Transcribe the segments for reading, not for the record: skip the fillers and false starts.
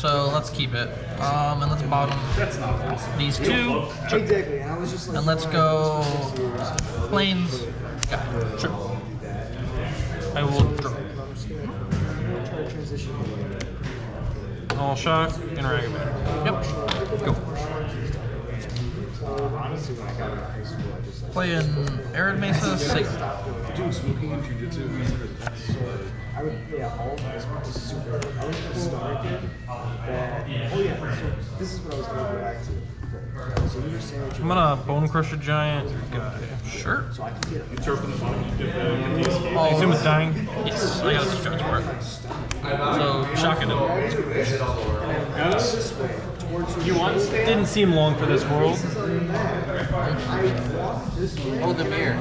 So let's keep it. And let's bottom these two. Exactly. I was just like, and let's go planes. Guy. Sure. I will draw. All shock, interact man. Yep. Go. honestly, when I got into high school, I just like Playing Arid Mesa, Sig. Doing smoking and jujitsu. I would, all of this was super. I was a star kid that, so this is what I was going to go back to. So you were saying I'm gonna Bone Crusher Giant guy. Sure. so I can get You turf in the bottom, you dip I assume it's dying. Yes, I got this charge for it. So, shocking him. this way towards You once didn't seem long for this world. I walked this way. Hold the mirror.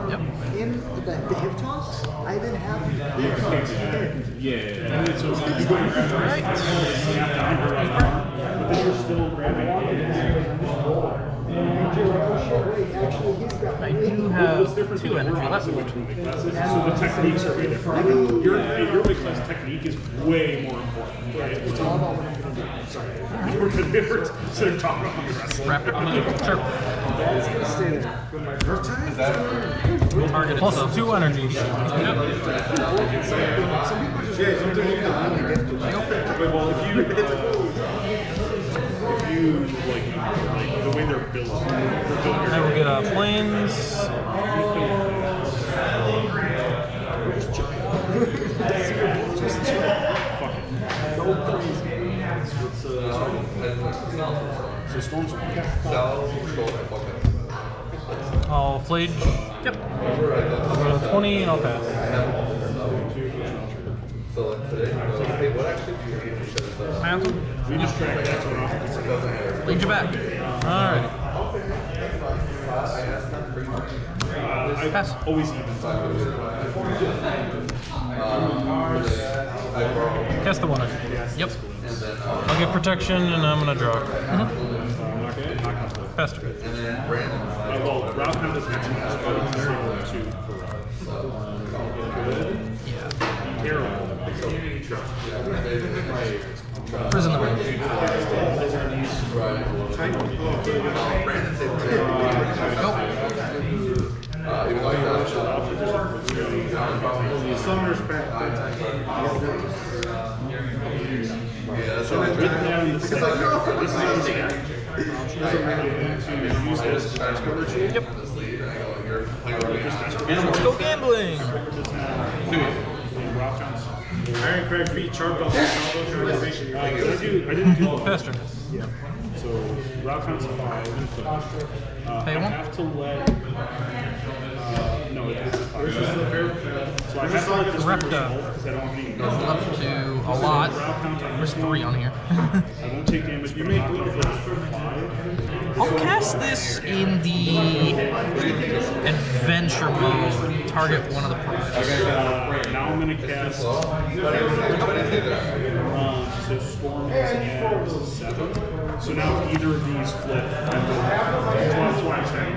Yep. In the hip toss, I didn't have Yeah. And so you go Alright. but then you're still grabbing I do have 2 energy left. So the techniques are way different. Your weight class technique is way more important. Right? It's all about what I'm going to do. Sorry. We're going to instead of talking about the wrestling. Wrap it. Sure. That's going to stay there. With my birth time? Target Plus itself. 2 energy. Yep. Some people just Well, if you like the way they're built, I will get planes. So storms I'll Flage. Yep. I'll go to 20 and I'll pass. Hands. we just track that so we're not Lead you back. Alright. Pass. always even. Cast the 1. Yep. I'll get protection and I'm gonna draw. Pass turn. Well, Ralph had this next one, so 2 for Yeah. terrible. Prison the ring. Go. Summer's back. So with them, this is use this as Yep. Let's go gambling. Iron Craig feet, Sharp Belt, I didn't do Pass turn. So route counts 5. Pay I 1? have to let. No, it's a 5. So I have to let this Repta. because I don't have any. Up to a lot. There's 3 on here. I won't take damage. You make the first 5. I'll cast this in the adventure mode. Target one of the prizes. Now I'm going to cast. So Storm is at 7. So now if either of these flip, that's why I'm saying.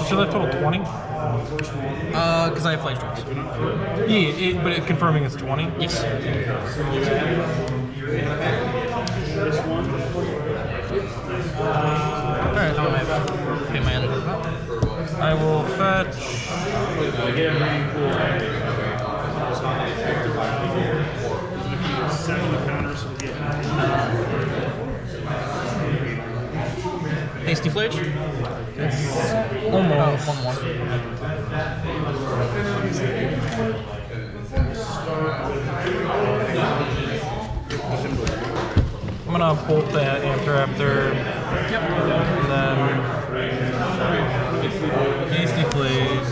Should I have total 20? Because I have flash drops. Yeah, but confirming it's 20? Yes. This one. Alright, I'm gonna pay my energy. I will fetch. Hasty Flage? It's Almost. almost. 1-1. I'm gonna bolt that Amtraptor. Yep. And then Hasty Flage.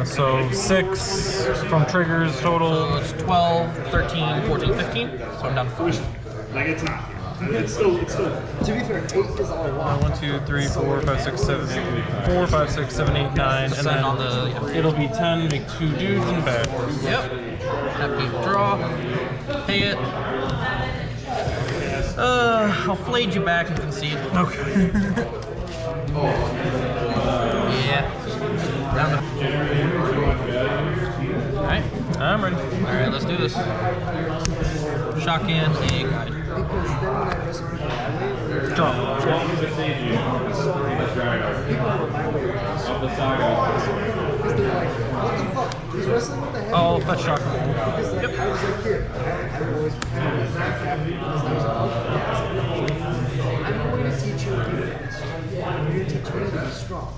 So 6 from triggers So total. it's 12, 13, 14, 15. So I'm down to 4. Like it's not. It's still. To be fair, 8 is all I want. 1, 2, 3, 4, 5, 6, 7, 4, 5, 6, 7, 8, 9, and Send then on the. Yeah. it'll be 10, make 2 dudes and back. Yep. Happy draw. Pay it. I'll flage you back and concede. Okay. Yeah. Round of. Alright. I'm ready. Alright, let's do this. Shotgun a guide. Because then when I wrestle people that way, Draw. people go my way. Because they're like, what the fuck? He's wrestling with the heavy. I'll fetch shotgun. Because like, I was like, here, I would always because I was like, I'm going to teach you defense. You're going to teach me to be strong.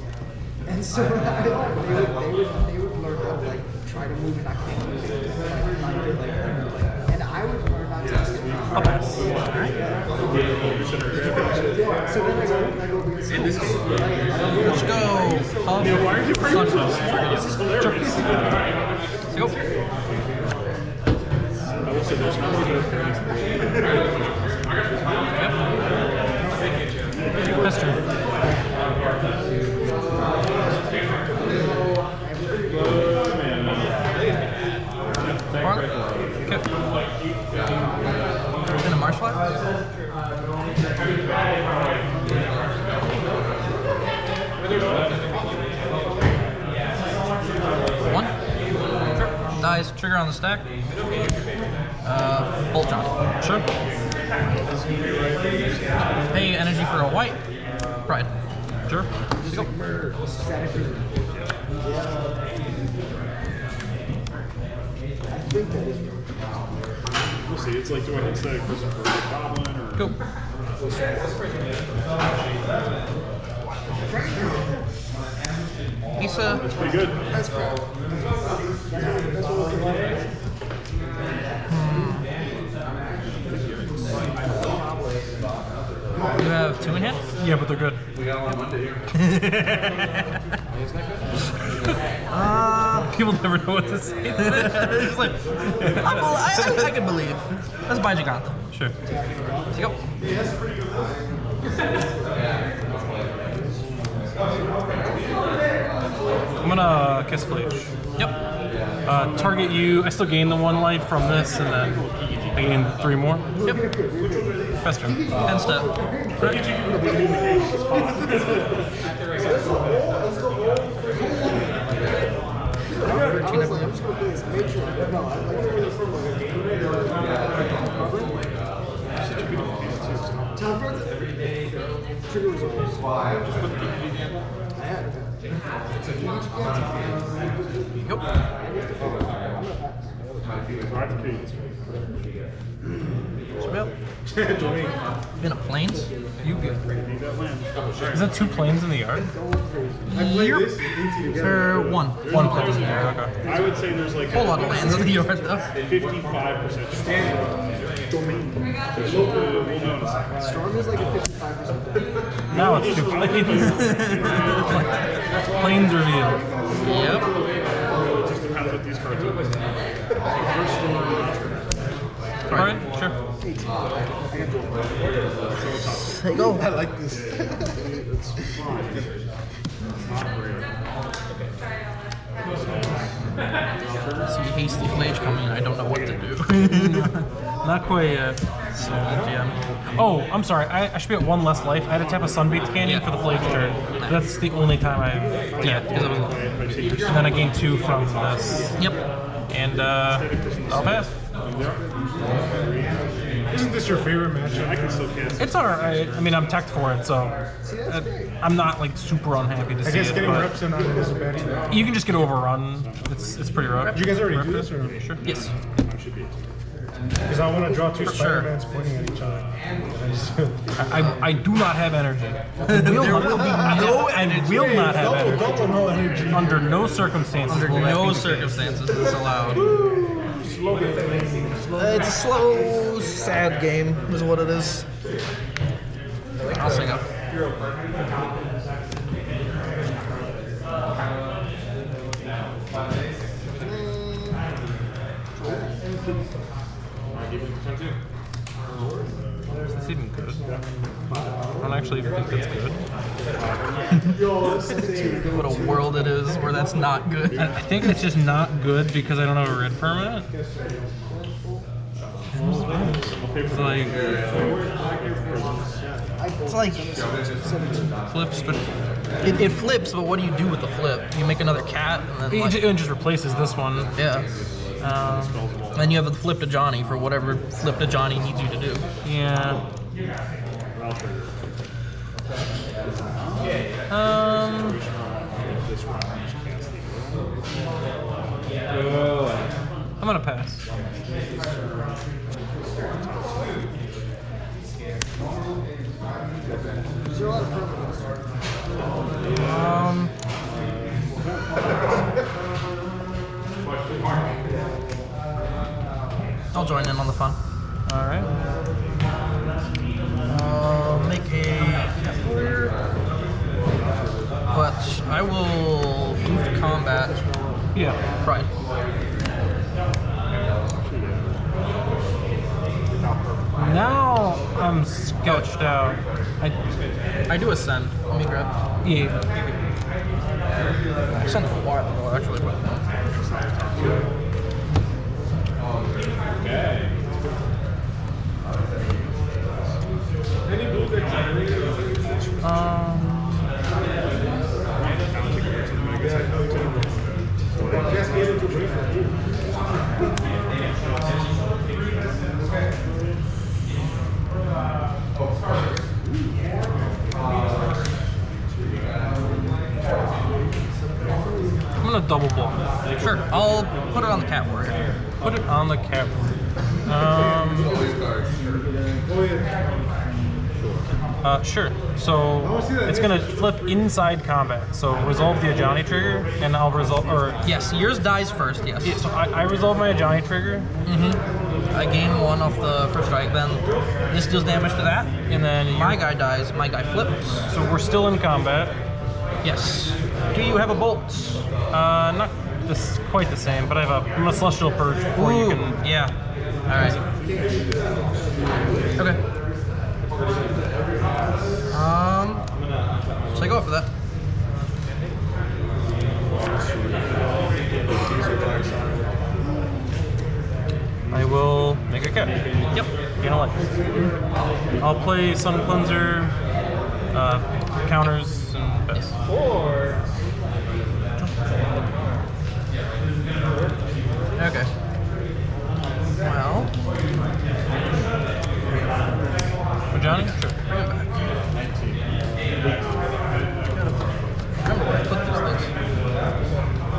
And so they would learn how to like try to move and I can't move it. And I would learn not to do it. I'll pass. So then I go against Let's go. Why are you bringing this up? This is hilarious. Let's go. I will say there's no better things than Best turn. Okay. In a marsh flag? One. Sure. Dies. Trigger on the stack. Bolt John. Sure. Pay energy for a white. Pride. Sure. Let's go. I think that is We'll see. It's like, do I hit static prison for a goblin or? Go. Lisa. That's pretty good. that's crap. You have 2 in hand? Yeah, but they're good. People never know what to say. It's like, I can believe. Let's buy Gigant. Sure. Let's go. I'm gonna Kiss Fleech. Yep. Target you. I still gain the 1 life from this, and then I gain 3 more. Yep. Best turn. End step. Trigger was always Yep. In a planes? You good. Is that 2 planes in the yard? For 1. 1 plane in the yard. Okay. I would say there's like Whole lot of lands in the yard though. 55% domain. We'll know in a second. Storm is like a 55%. Now it's 2 planes. Planes revealed. Yep. It just depends what these cards are. Alright, sure. There you go. I like this. It's fine. It's not rare. See hasty flage coming. I don't know what to do. Not quite yet. So, yeah. Oh, I'm sorry. I should be at 1 less life. I had to tap a Sunbeats Canyon for the Flage turn. That's the only time I... Yeah, because it was. And then I gain 2 from this. Yep. And, I'll pass. Isn't this your favorite matchup? I can still cast it. It's alright. I mean, I'm teched for it, so... I'm not, like, super unhappy to I see guess it, getting but reps in on it is bad either. you can just get overrun. It's pretty rough. Did you guys already do this? Or? Sure. Yes. I should be. Because I want to draw 2 For sure. Spider-Mans pointing at each other. I just, I do not have energy. There will be no I will not have energy. double no energy. Under no circumstances Under will that no be the circumstances is this allowed. Slow game. It's a slow, sad game, is what it is. I'll sing up. Is this even good? I don't actually even think that's good. What a world it is where that's not good. I think it's just not good because I don't have a red permanent. It's like flips, but It flips, but what do you do with the flip? You make another cat, and then like, it just replaces this one. yeah. Spells them all. Then you have the flip to Johnny for whatever flip to Johnny needs you to do. Yeah. I'll trigger. This round, I just cast the I'm gonna pass. Is there a lot of permanents? I'll join in on the fun. All right. Make a warrior, but I will move to combat. Yeah. Pride. Now I'm sketched out. I do ascend. Let me grab. Yeah. Ascend a while ago, actually. I'm gonna double block. Sure, I'll put it on the cat warrior. Put it on the cap. Sure. So it's gonna flip inside combat. So resolve the Ajani trigger, and I'll resolve. Or Yes, yours dies first, yes. yeah, so I resolve my Ajani trigger, I gain 1 off the first strike, then this deals damage to that. and then My guy dies, my guy flips. so we're still in combat. Yes. Do you have a bolt? Not this quite the same, but I'm a celestial purge before you can. Yeah. Alright. Okay. So I go for that. I will make a cap. Yep. Gain a life. I'll play Sun Cleanser, counters, and best. Okay. Well, For Johnny? Sure. bring it back. Remember where I put these things.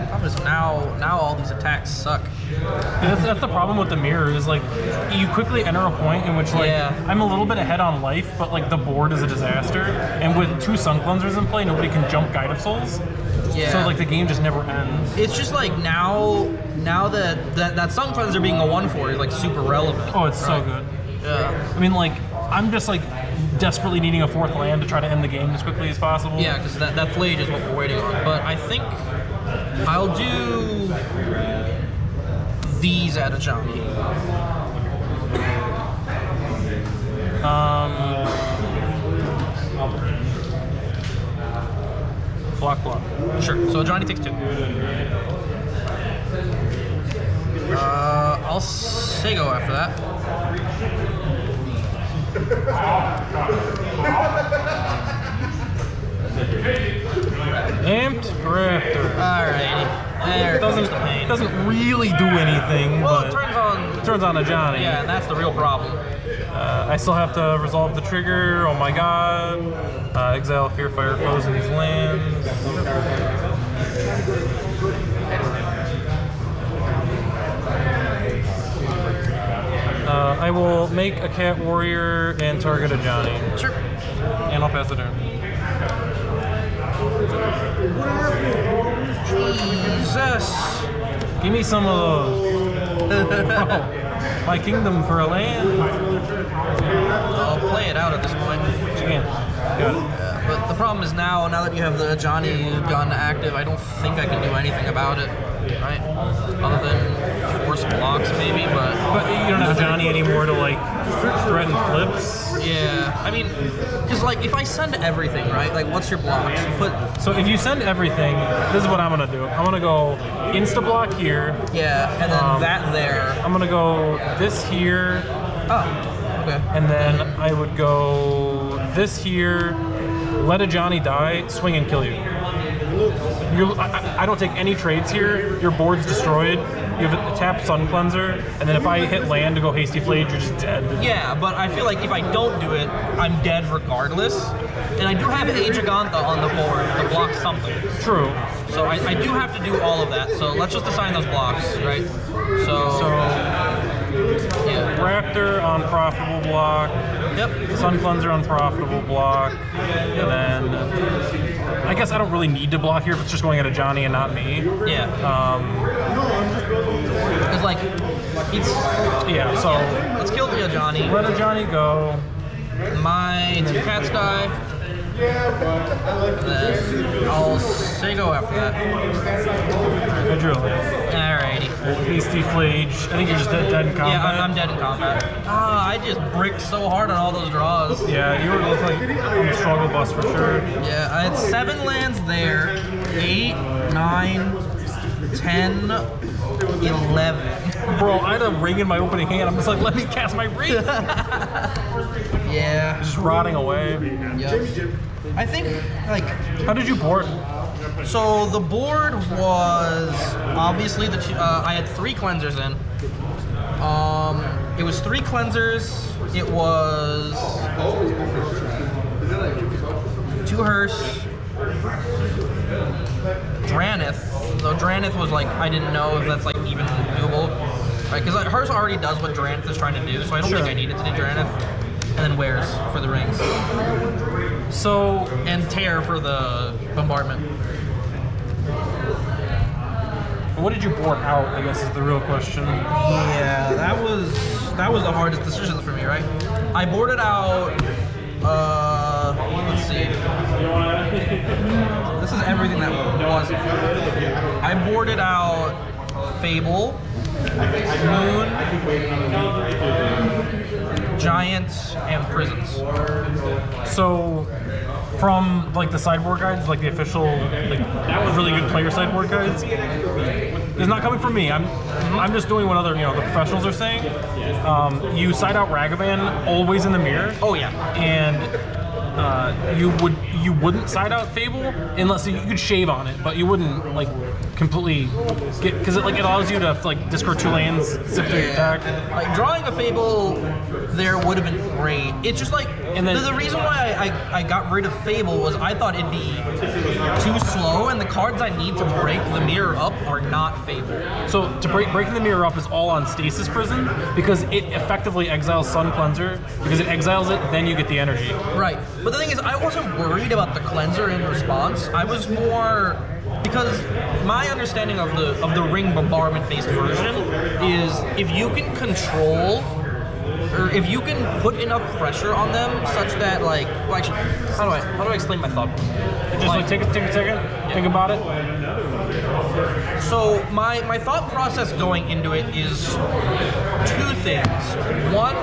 Problem is now all these attacks suck. Yeah, that's the problem with the mirror is like you quickly enter a point in which like Yeah. I'm a little bit ahead on life, but like the board is a disaster. And with 2 Sun Cleansers in play, nobody can jump Guide of Souls. Yeah. So like the game just never ends. It's just like now that Sun Cleanser being a 1/4 is like super relevant. Oh, it's so right? good. Yeah. I mean, like I'm just like desperately needing a 4th land to try to end the game as quickly as possible. Yeah, because that Flage is what we're waiting on. But I think I'll do these at a jump. Block. Sure. So Johnny takes 2. I'll say go after that. Amped Raptor. Alrighty. There comes the pain. Doesn't really do anything, Well, but it turns on a Johnny. Yeah, and that's the real problem. I still have to resolve the trigger. Oh my god. Exile Fear Fire foes in these lands. I will make a Cat Warrior and target a Johnny. Sure. And I'll pass the turn. Jesus. Give me some of those. Oh, my kingdom for a land. I'll play it out at this point. Again. Got it. But the problem is now that you have the Johnny gun active, I don't think I can do anything about it, right? Other than force blocks maybe, but But you don't have Johnny anymore to like threaten flips. yeah. I mean, because like if I send everything, right? Like what's your blocks? You put So if you send everything, this is what I'm gonna do. I'm gonna go insta block here. yeah, and then that there. I'm gonna go this here, Oh, okay. and then I would go this here. Let a Johnny die, swing and kill you. I don't take any trades here. Your board's destroyed. You have a tap Sun Cleanser, and then if I hit land to go Hasty Flage, you're just dead. Yeah, but I feel like if I don't do it, I'm dead regardless. And I do have Agigantha on the board to block something. True. So I do have to do all of that. So let's just assign those blocks, right? So yeah. Raptor on profitable block. Yep. Sun Cleanser on profitable block. And then I guess I don't really need to block here if it's just going at a Johnny and not me. Yeah. It's like it's Yeah, so let's kill the Johnny. let a Johnny go. My 2 cats die. Then I'll say go after that. Good drill. Alrighty. Hasty Flage. I think you're just dead in combat. Yeah, I'm dead in combat. Ah, I just bricked so hard on all those draws. Yeah, you were look like on the struggle bus for sure. Yeah, I had 7 lands there. 8, 9, 10, 11. Bro, I had a ring in my opening hand. I'm just like, let me cast my ring. Yeah. Just rotting away. Yep. I think, like, How did you board? so the board was obviously the I had 3 cleansers in. It was 3 cleansers. It was 2 Hearse, Dranith. Though Dranith was like, I didn't know if that's like even doable, right? Because Hearse already does what Dranith is trying to do, so I don't think I needed to do Dranith. And then Wares for the rings. So, And Tear for the bombardment. what did you board out, I guess is the real question. Yeah, that was the hardest decision for me, right? I boarded out, let's see. This is everything that was. I boarded out Fable, Moon, Giants, and Prisons. So, from like the sideboard guides, like the official, like really good player sideboard guides, it's not coming from me. I'm just doing what other the professionals are saying. You side out Ragavan always in the mirror. Oh yeah. And you wouldn't side out Fable unless you could shave on it, but you wouldn't like completely get because it allows you to like discard 2 lands, zip through your deck. Like drawing a Fable there would have been great. It's just like, And then- the reason why I got rid of Fable was I thought it'd be too slow, and the cards I need to break the mirror up are not Fable. So to breaking the mirror up is all on Stasis Prison because it effectively exiles Sun Cleanser because it exiles it, then you get the energy. Right. But the thing is, I wasn't worried about the cleanser in response. I was more because my understanding of the ring bombardment based version is if you can control or if you can put enough pressure on them such that like well, actually how do I explain my thought? Just like take a second, think about it. So my thought process going into it is 2 things. One,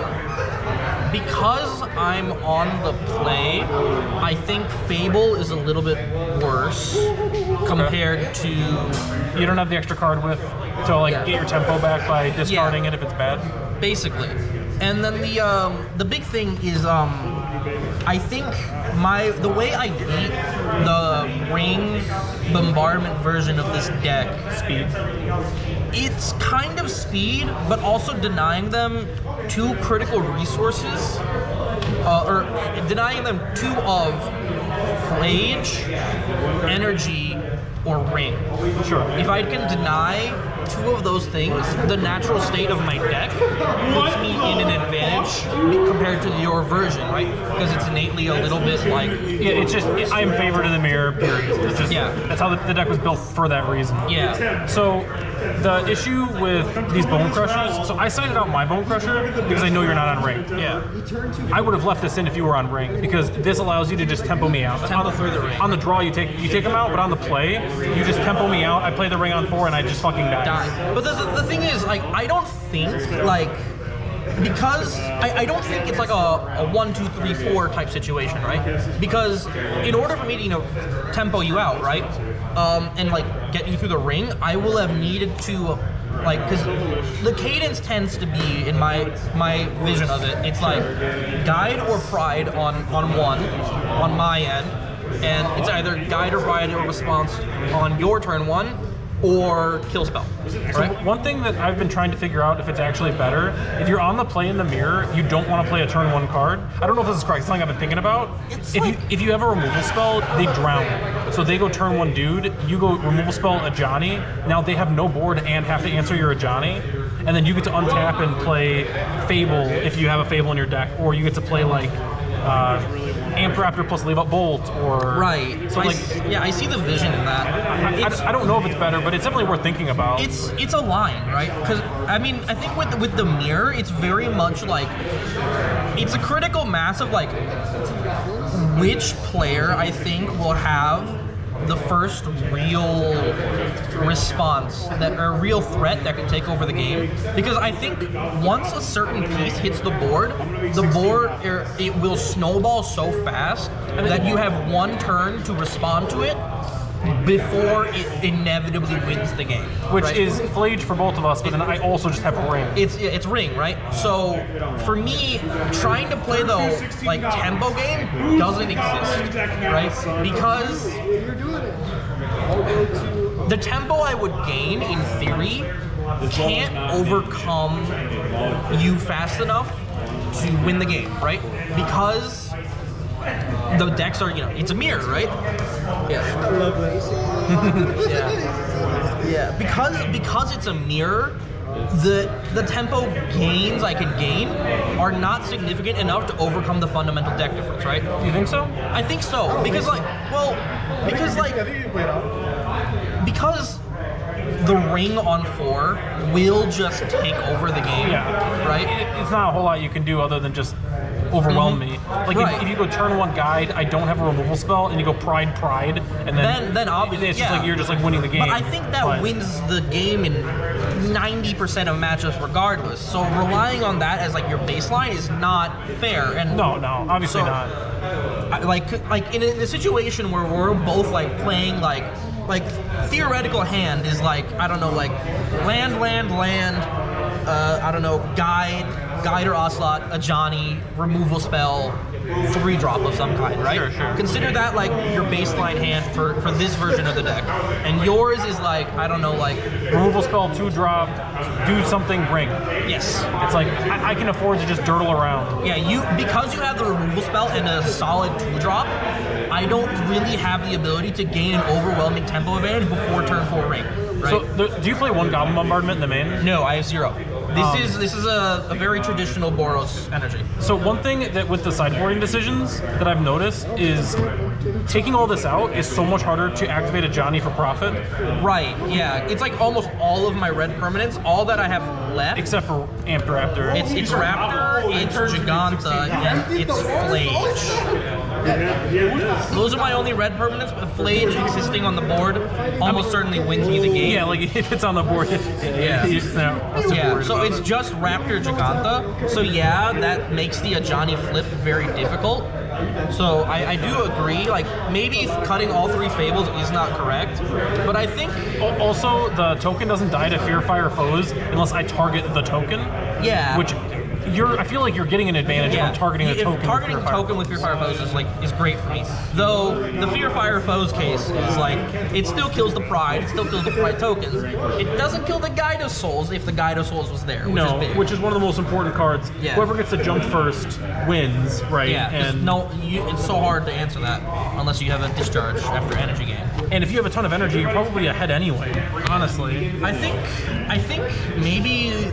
because I'm on the play, I think Fable is a little bit worse compared to. You don't have the extra card with to like get your tempo back by discarding it if it's bad. Basically. And then the big thing is I think the way I beat the ring bombardment version of this deck, Speed. it's kind of speed, but also denying them 2 critical resources, or denying them 2 of Flage, Energy, or Ring. Sure. If I can deny 2 of those things, the natural state of my deck puts me in an advantage compared to your version, right? Because it's innately a little bit like... Yeah, it's just I'm favored in the mirror. Period. It's just that's how the deck was built for that reason. Yeah. So the issue with these Bone Crushers, so I sided out my Bone Crusher because I know you're not on ring. Yeah. I would have left this in if you were on ring because this allows you to just tempo me out. Tempo through the ring. On the draw, you take them out, but on the play, you just tempo me out. I play the ring on 4 and I just fucking die. But the thing is, like, I don't think, like, because I don't think it's like a 1, 2, 3, 4 type situation, right? Because in order for me to, tempo you out, right? And like get you through the ring, I will have needed to like, because the cadence tends to be, in my vision of it, it's like Guide or Pride on 1, on my end, and it's either guide or ride or response on your turn 1 or kill spell. Right? One thing that I've been trying to figure out if it's actually better, if you're on the play in the mirror, you don't want to play a turn 1 card. I don't know if this is correct. It's something I've been thinking about. If you have a removal spell, they drown. So they go turn 1 dude, you go removal spell Ajani. Now they have no board and have to answer your Ajani. And then you get to untap and play Fable if you have a Fable in your deck, or you get to play like Amp Raptor plus Leave Up Bolt, or Right. So I see the vision in that. I don't know if it's better, but it's definitely worth thinking about. It's a line, right? Because I mean, I think with the mirror, it's very much like it's a critical mass of like which player I think will have the first real response or real threat that can take over the game. Because I think once a certain piece hits the board, it will snowball so fast that you have 1 turn to respond to it before it inevitably wins the game. Which right? is Flage for both of us, but then I also just have Ring. It's Ring, right? So for me, trying to play the like tempo game doesn't exist, right? Because the tempo I would gain in theory can't overcome you fast enough to win the game, right? Because the decks are, it's a mirror, right? Yeah. Yeah. Because it's a mirror, the tempo gains I can gain are not significant enough to overcome the fundamental deck difference, right? You think so? I think so. Because because the ring on 4 will just take over the game, right? It's not a whole lot you can do other than just overwhelm me. Like Right. if you go turn 1 guide, I don't have a removal spell, and you go pride, and then obviously it's just like you're just like winning the game. But I think that wins the game in 90% of matchups regardless. So relying on that as like your baseline is not fair. And No, obviously so, not. Like in a situation where we're both like playing like theoretical hand is like, I don't know, like land, I don't know, guide or Ocelot, Ajani, removal spell, 3-drop of some kind, right? Sure. Consider that like your baseline hand for this version of the deck. And yours is like, I don't know, like Removal spell, 2-drop, do something, ring. yes. It's like I can afford to just dirtle around. Yeah, because you have the removal spell and a solid 2-drop, I don't really have the ability to gain an overwhelming tempo advantage before turn 4 ring. Right? So do you play 1 Goblin Bombardment in the main? No, I have 0. This is a very traditional Boros energy. So one thing that with the sideboarding decisions that I've noticed is taking all this out is so much harder to activate a Johnny for profit. Right, yeah. It's like almost all of my red permanents, all that I have left. Except for Amp Raptor. It's Raptor, it's Giganta, and it's Flage. Those are my only red permanents, but Flage existing on the board almost certainly wins me the game. Yeah, like if it's on the board, Yeah, so it's just Raptor Giganta. So yeah, that makes the Ajani flip very difficult. So I do agree, like maybe cutting all 3 Fables is not correct, but I think also the token doesn't die to Fear Fire foes unless I target the token. Yeah. Which I feel like you're getting an advantage if I'm targeting a token. Targeting token with Fear Fire foes is great for me. Though the Fear Fire foes case is like it still kills the pride, it still kills the pride tokens. It doesn't kill the Guide of Souls if the Guide of Souls was there, which is big. Which is one of the most important cards. Yeah. Whoever gets to jump first wins, right? Yeah, and it's so hard to answer that unless you have a discharge after energy gain. And if you have a ton of energy, you're probably ahead anyway. Honestly, I think maybe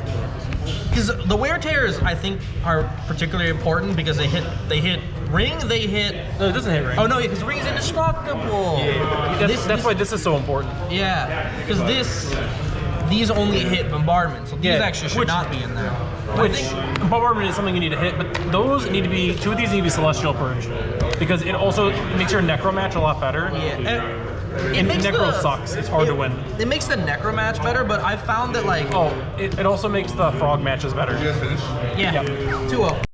because the wear tears I think are particularly important because they hit ring, they hit. No, it doesn't hit ring. Oh no, because ring is indestructible. Yeah. That's why this is so important. Yeah, because these only hit bombardment, so these actually should not be in there. Which bombardment is something you need to hit, but those need to be 2 of these need to be Celestial Purge because it also makes your Necro match a lot better. Yeah. And Necro sucks. It's hard to win. It makes the Necro match better, but I found that like it also makes the Frog matches better. yeah, 2-0.